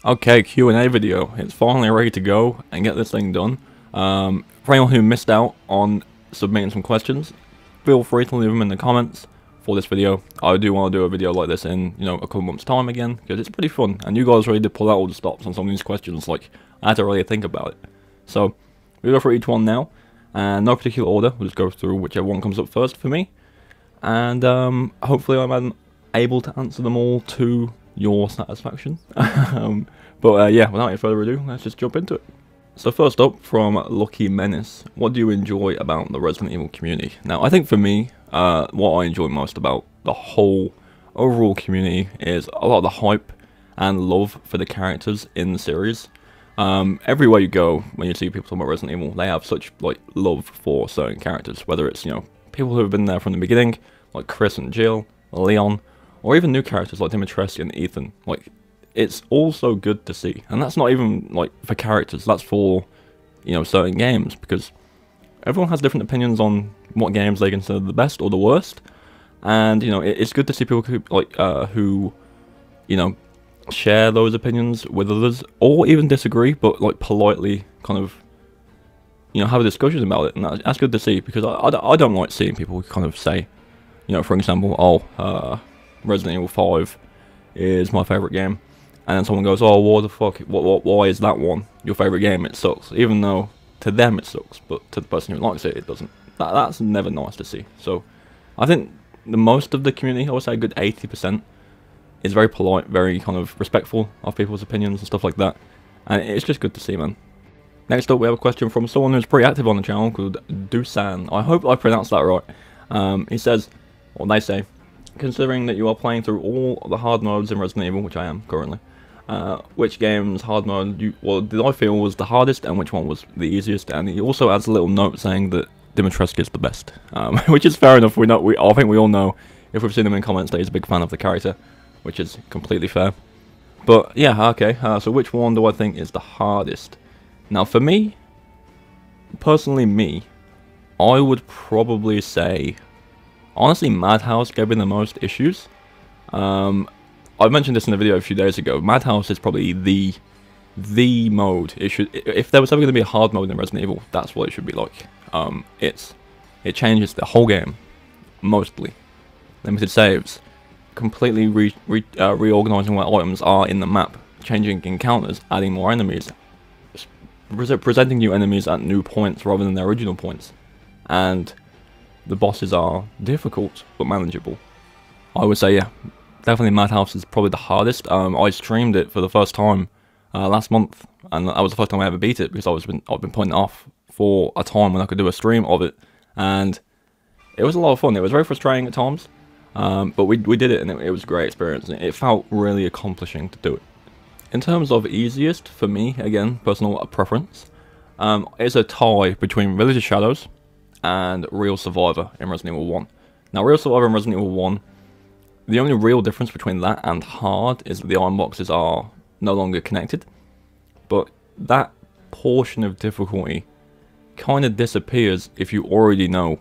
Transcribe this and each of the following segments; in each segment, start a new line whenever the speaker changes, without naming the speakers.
Okay, Q&A video. It's finally ready to go and get this thing done. For anyone who missed out on submitting some questions, feel free to leave them in the comments for this video. I do want to do a video like this in, a couple months' time again, because it's pretty fun, and you guys really did pull out all the stops on some of these questions. Like, I had to really think about it. So, we'll go through each one now, and no particular order. We'll just go through whichever one comes up first for me, and hopefully I'm able to answer them all to your satisfaction. But yeah, without any further ado, let's just jump into it. So first up, from Lucky Menace, what do you enjoy about the Resident Evil community? Now, I think for me, what I enjoy most about the whole overall community is a lot of the hype and love for the characters in the series. Everywhere you go, when you see people talking about Resident Evil, they have such love for certain characters, whether it's people who have been there from the beginning, like Chris and Jill, Leon, or even new characters like Dimitrescu and Ethan. It's also good to see, and that's not even for characters, that's for certain games, because everyone has different opinions on what games they consider the best or the worst, and it's good to see people who share those opinions with others, or even disagree, but politely kind of have a discussion about it, and that's good to see, because I don't like seeing people kind of say, for example, oh, Resident Evil 5 is my favourite game, and then someone goes, oh, what the fuck, why is that one your favourite game? It sucks. Even though to them it sucks, but to the person who likes it, it doesn't. That's never nice to see. So I think the most of the community, I would say a good 80%, is very polite, very kind of respectful of people's opinions and stuff like that, and it's just good to see, man. Next up, we have a question from someone who's pretty active on the channel called Dusan. I hope I pronounced that right. He says, or they say, considering that you are playing through all the hard modes in Resident Evil, which I am currently, which game's hard mode did I feel was the hardest, and which one was the easiest? And he also adds a little note saying that Dimitrescu is the best, which is fair enough. I think we all know, if we've seen him in comments, that he's a big fan of the character, which is completely fair. But yeah, okay. So which one do I think is the hardest? Now, for me, personally, I would probably say, honestly, Madhouse gave me the most issues. I mentioned this in a video a few days ago. Madhouse is probably the mode. If there was ever going to be a hard mode in Resident Evil, that's what it should be like. It changes the whole game, mostly. Limited saves, completely reorganizing where items are in the map, changing encounters, adding more enemies, presenting new enemies at new points rather than their original points, and the bosses are difficult but manageable. I would say, yeah, definitely Madhouse is probably the hardest. I streamed it for the first time last month, and that was the first time I ever beat it, because I've been putting it off for a time when I could do a stream of it, and it was a lot of fun. It was very frustrating at times, but we did it, and it was a great experience, and it felt really accomplishing to do it. In terms of easiest, for me, again, personal preference, it's a tie between Village of Shadows and Real Survivor in Resident Evil 1. Now, Real Survivor in Resident Evil 1, the only real difference between that and hard is that the iron boxes are no longer connected, but that portion of difficulty kind of disappears if you already know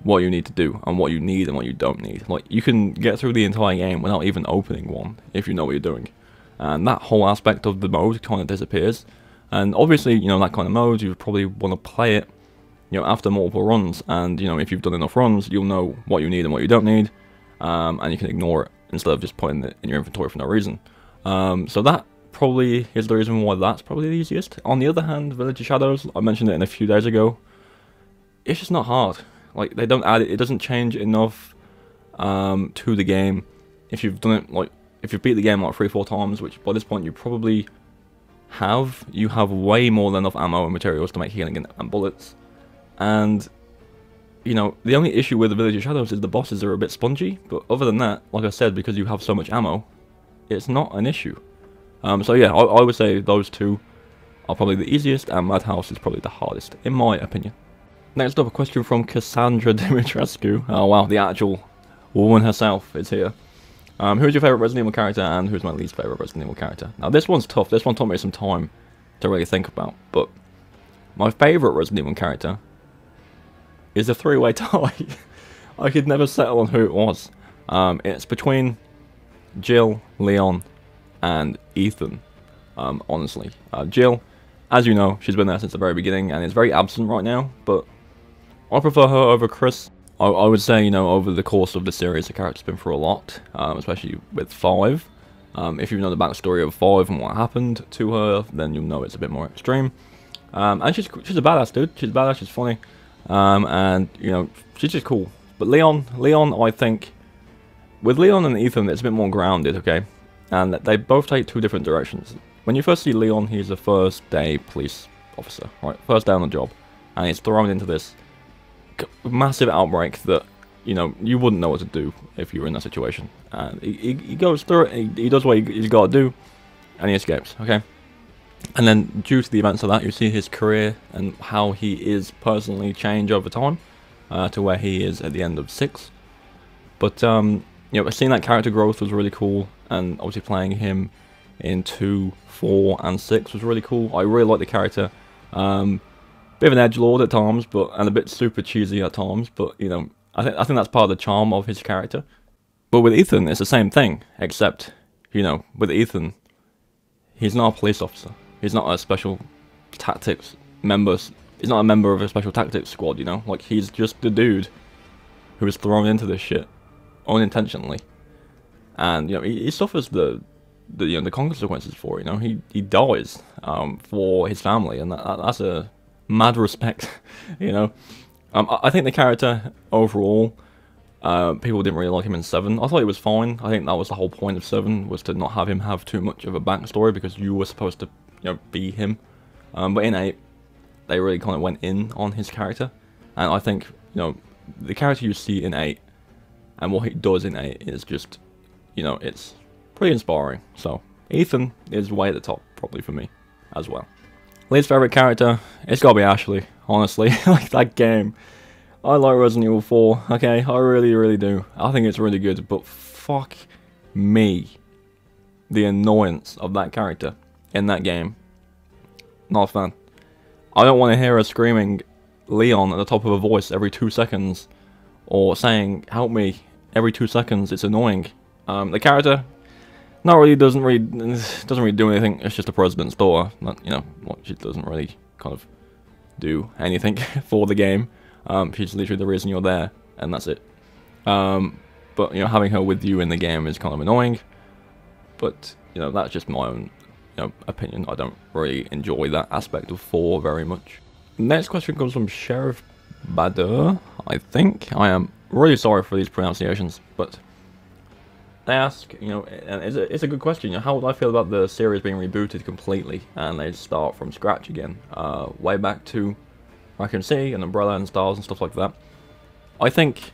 what you need to do, and what you need and what you don't need. You can get through the entire game without even opening one, if you know what you're doing. And that whole aspect of the mode kind of disappears. And obviously, that kind of mode, you probably want to play it after multiple runs, and if you've done enough runs, you'll know what you need and what you don't need, and you can ignore it instead of just putting it in your inventory for no reason. So that probably is the reason why that's probably the easiest. On the other hand, Village of Shadows, I mentioned it in a few days ago, it's just not hard. They don't add it doesn't change enough to the game. If you've done it, if you've beat the game 3-4 times, which by this point you probably have, you have way more than enough ammo and materials to make healing and bullets. And, the only issue with the Village of Shadows is the bosses are a bit spongy, but other than that, like I said, because you have so much ammo, it's not an issue. So yeah, I would say those two are probably the easiest, and Madhouse is probably the hardest, in my opinion. Next up, a question from Cassandra Dimitrescu. Oh wow, the actual woman herself is here. Who's your favourite Resident Evil character, and who's my least favourite Resident Evil character? Now, this one's tough. This one took me some time to really think about, but my favourite Resident Evil character is a three-way tie. I could never settle on who it was. It's between Jill, Leon, and Ethan. honestly. Jill, as you know, she's been there since the very beginning, and is very absent right now, but I prefer her over Chris. I would say, you know, over the course of the series, the character's been through a lot, especially with 5. If you know the backstory of 5 and what happened to her, then you'll know it's a bit more extreme. And she's a badass, dude. She's badass, she's funny. And, you know, she's just cool. But Leon, I think, with Leon and Ethan, it's a bit more grounded, okay? And they both take 2 different directions. When you first see Leon, he's a first day police officer, right? First day on the job. And he's thrown into this massive outbreak that, you know, you wouldn't know what to do if you were in that situation. And he goes through it, he does what he's got to do, and he escapes, okay? And then, due to the events of that, you see his career and how he is personally change over time, to where he is at the end of 6. But, you know, seeing that character growth was really cool, and obviously playing him in 2, 4, and 6 was really cool. I really like the character. Bit of an edgelord at times, and a bit super cheesy at times, but, you know, I think that's part of the charm of his character. But with Ethan, it's the same thing, except, you know, with Ethan, he's not a police officer. He's not a special tactics member. He's not a member of a special tactics squad, you know? Like, he's just the dude who was thrown into this shit unintentionally. And, you know, he suffers the consequences for it, you know? He dies for his family, and that's a mad respect, you know? I think the character, overall, people didn't really like him in 7. I thought he was fine. I think that was the whole point of 7, was to not have him have too much of a backstory, because you were supposed to, you know, be him. But in 8, they really kind of went in on his character. And I think, you know, the character you see in 8, and what he does in 8 is just, you know, it's pretty inspiring. So, Ethan is way at the top, probably for me, as well. Least favourite character, it's gotta be Ashley, honestly. Like, that game. I like Resident Evil 4, okay? I really, really do. I think it's really good, but fuck me. The annoyance of that character in that game. Not a fan. I don't want to hear her screaming Leon at the top of her voice every 2 seconds, or saying, help me, every 2 seconds. It's annoying. The character, doesn't really do anything. It's just the president's daughter. You know, she doesn't really kind of do anything for the game. She's literally the reason you're there, and that's it. But, you know, having her with you in the game is kind of annoying. But, you know, that's just my own, you know, opinion. I don't really enjoy that aspect of 4 very much. Next question comes from Sheriff Bader, I think. I am really sorry for these pronunciations, but they ask, you know, and it's a good question. You know, how would I feel about the series being rebooted completely and they start from scratch again, way back to Raccoon City and Umbrella and Stars and stuff like that? I think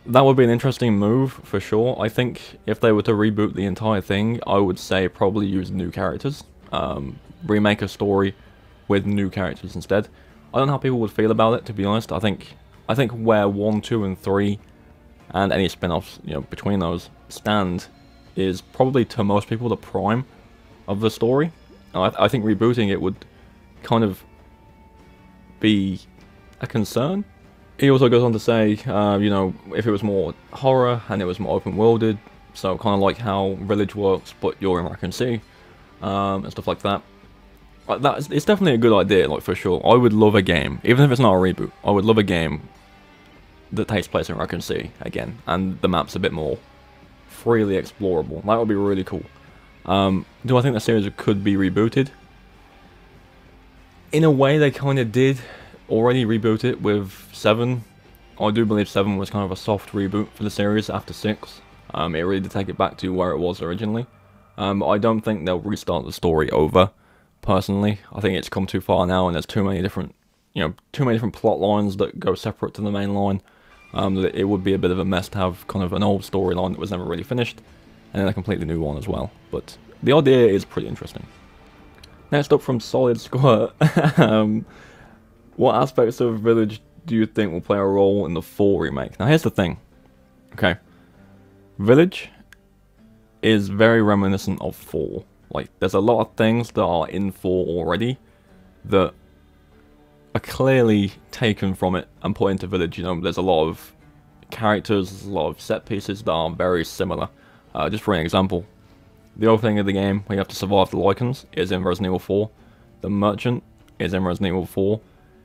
that would be an interesting move for sure. I think if they were to reboot the entire thing, I would say probably use new characters, remake a story with new characters instead. I don't know how people would feel about it, to be honest. I think where 1, 2, and 3, and any spin-offs, you know, between those stand, is probably to most people the prime of the story. I think rebooting it would kind of be a concern. He also goes on to say, you know, if it was more horror and it was more open-worlded, so kind of like how Village works, but you're in Raccoon City, and stuff like that. It's definitely a good idea, like, for sure. I would love a game, even if it's not a reboot, I would love a game that takes place in Raccoon City again, and the map's a bit more freely explorable. That would be really cool. Do I think the series could be rebooted? In a way, they kind of did already reboot it with 7. I do believe 7 was kind of a soft reboot for the series after 6. It really did take it back to where it was originally. But I don't think they'll restart the story over, personally. I think it's come too far now, and there's too many different, you know, too many different plot lines that go separate to the main line. That it would be a bit of a mess to have kind of an old storyline that was never really finished, and then a completely new one as well. But the idea is pretty interesting. Next up from Solid Squirt. What aspects of Village do you think will play a role in the 4 remake? Now here's the thing. Okay. Village is very reminiscent of 4. Like, there's a lot of things that are in 4 already that are clearly taken from it and put into Village. You know, there's a lot of characters, a lot of set pieces that are very similar. Just for an example, The opening of the game, where you have to survive the Lycans, is in Resident Evil 4. The Merchant is in Resident Evil 4.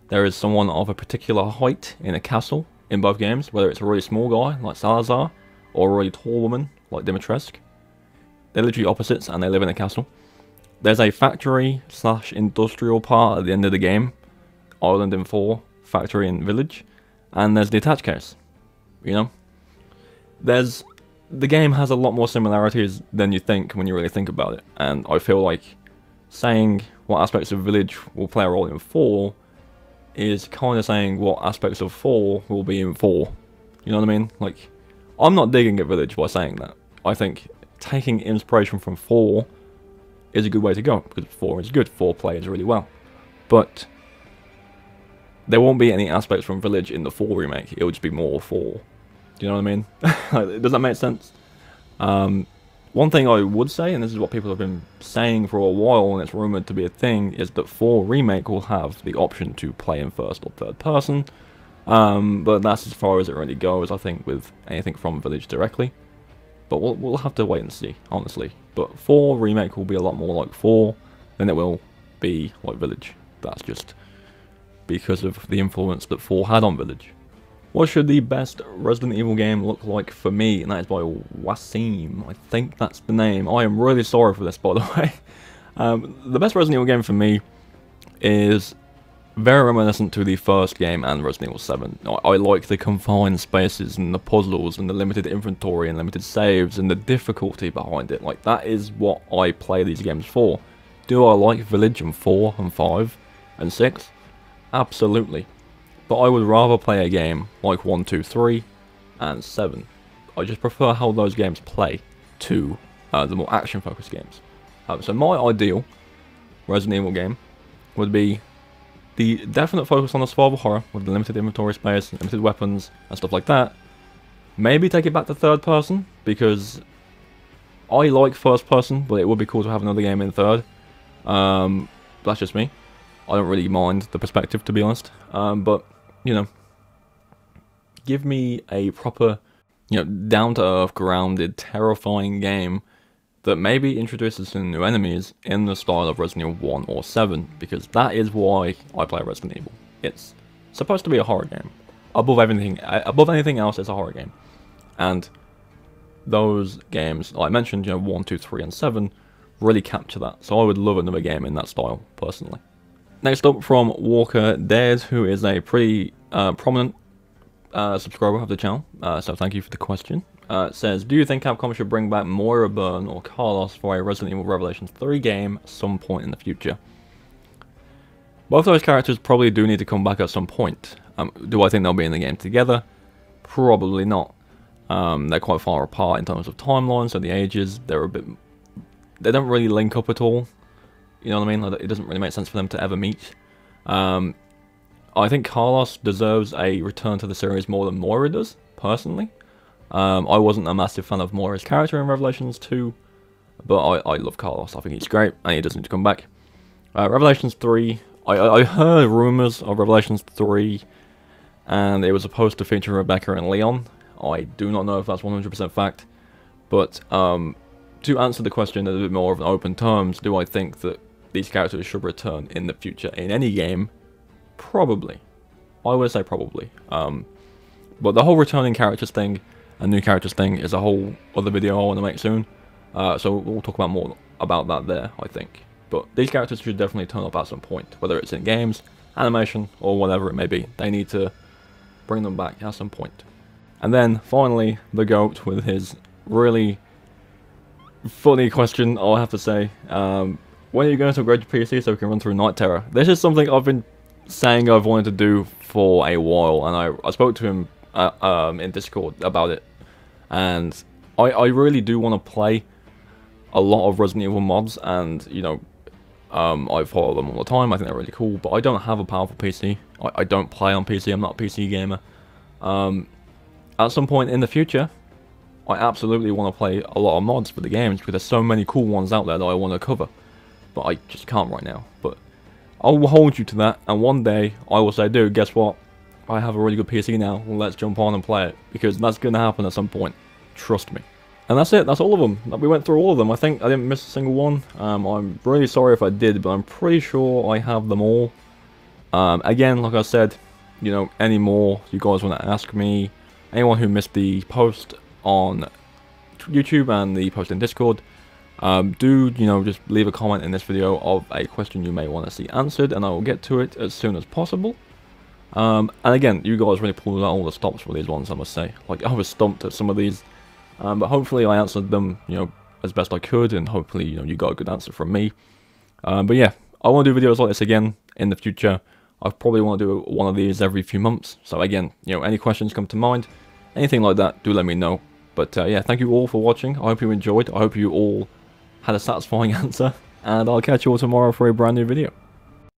There is someone of a particular height in a castle in both games, whether it's a really small guy, like Salazar, or a really tall woman, like Dimitrescu. They're literally opposites, and they live in a castle. There's a factory/industrial part at the end of the game, Island in 4, factory and village, and there's the attach case. You know? The game has a lot more similarities than you think when you really think about it, and I feel like saying what aspects of Village will play a role in 4 is kind of saying what aspects of 4 will be in 4. You know what I mean? Like, I'm not digging at Village by saying that. I think taking inspiration from 4 is a good way to go, because 4 is good, 4 plays really well. But there won't be any aspects from Village in the 4 remake, it will just be more 4. Do you know what I mean? Does that make sense? One thing I would say, and this is what people have been saying for a while, and it's rumoured to be a thing, is that 4 Remake will have the option to play in first or third person. But that's as far as it really goes, I think, with anything from Village directly. But we'll have to wait and see, honestly. But 4 Remake will be a lot more like 4 than it will be like Village. That's just because of the influence that 4 had on Village. What should the best Resident Evil game look like for me? And that is by Wasim. I think that's the name. I am really sorry for this, by the way. The best Resident Evil game for me is very reminiscent to the first game and Resident Evil 7. I like the confined spaces and the puzzles and the limited inventory and limited saves and the difficulty behind it. Like, that is what I play these games for. Do I like Village and 4 and 5 and 6? Absolutely. But I would rather play a game like 1, 2, 3 and 7. I just prefer how those games play to the more action focused games. So my ideal Resident Evil game would be the definite focus on the survival horror with the limited inventory space, limited weapons and stuff like that. Maybe take it back to third person, because I like first person, but it would be cool to have another game in third. That's just me. I don't really mind the perspective, to be honest. But, you know, give me a proper, down-to-earth, grounded, terrifying game that maybe introduces some new enemies in the style of Resident Evil 1 or 7, because that is why I play Resident Evil. It's supposed to be a horror game. Above anything else, it's a horror game. And those games, like I mentioned, 1, 2, 3, and 7, really capture that. So I would love another game in that style, personally. Next up from Walker Dead, who is a pretty prominent subscriber of the channel, so thank you for the question. Says, do you think Capcom should bring back Moira Byrne or Carlos for a Resident Evil Revelations 3 game at some point in the future? Both those characters probably do need to come back at some point. Do I think they'll be in the game together? Probably not. They're quite far apart in terms of timelines, so the ages, they don't really link up at all. You know what I mean? Like, it doesn't really make sense for them to ever meet. I think Carlos deserves a return to the series more than Moira does, personally. I wasn't a massive fan of Moira's character in Revelations 2, but I love Carlos. I think he's great, and he does need to come back. Revelations 3, I heard rumours of Revelations 3, and it was supposed to feature Rebecca and Leon. I do not know if that's 100% fact, but to answer the question in a bit more of an open terms, do I think that these characters should return in the future in any game? Probably. I would say probably. But the whole returning characters thing and new characters thing is a whole other video I want to make soon. So we'll talk about more about that there, I think. But these characters should definitely turn up at some point, whether it's in games, animation, or whatever it may be. They need to bring them back at some point. And then, finally, the GOAT with his really funny question, I'll have to say. When are you going to upgrade your PC so we can run through Night Terror? This is something I've been saying I've wanted to do for a while, and I spoke to him in Discord about it. And I really do want to play a lot of Resident Evil mods, and, I follow them all the time. I think they're really cool, but I don't have a powerful PC. I don't play on PC, I'm not a PC gamer. At some point in the future, I absolutely want to play a lot of mods for the games, because there's so many cool ones out there that I want to cover. But I just can't right now. But I will hold you to that, and one day I will say, dude, guess what? I have a really good PC now, let's jump on and play it. Because that's going to happen at some point. Trust me. And that's it, that's all of them. We went through all of them. I think I didn't miss a single one. I'm really sorry if I did, but I'm pretty sure I have them all. Again, like I said, you know, any more you guys want to ask me, anyone who missed the post on YouTube and the post in Discord, do, you know, just leave a comment in this video of a question you may want to see answered, and I will get to it as soon as possible. And again, you guys really pulled out all the stops for these ones, I must say. Like, I was stumped at some of these, but hopefully I answered them, you know, as best I could, and hopefully, you know, you got a good answer from me. But yeah, I want to do videos like this again in the future. I probably want to do one of these every few months. So again, you know, any questions come to mind, anything like that, do let me know. But yeah, thank you all for watching. I hope you enjoyed. I hope you all had a satisfying answer. And I'll catch you all tomorrow for a brand new video.